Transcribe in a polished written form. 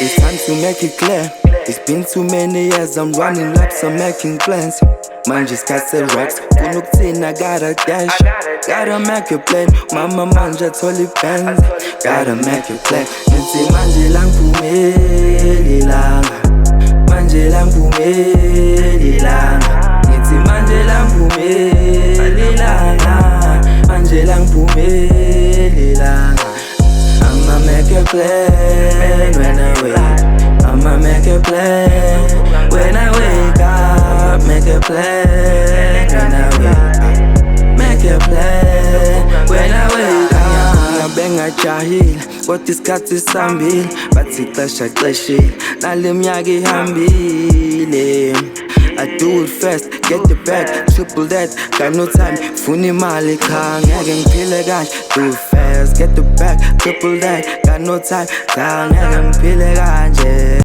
It's time to make it clear. It's been too many years, I'm running laps, I'm making plans. Manje isikhathi rocks, funa ukuthina, gotta dash. Gotta make a plan, mama manje athola i-bands. Gotta make a plan, nithi manje langiphumeli ilanga. Manje langiphumeli ilanga. Nithi manje langiphumeli ilanga. Manje langiphumeli ilanga. I'ma make a plan when I wake. I'ma make a plan when I wake up. Make a plan when I wake up. Make a plan when I wake up. Ngabe ngajahile kodwa isikhathi sihambile, bathi ixesha xeshile nale minyaka ihambile. I do it fast, get the bag, triple that, got no time, funa imali cha ngeke ngiphile kanje. Do it fast, get the bag, triple that, got no time, cha ngeke ngiphile kanje.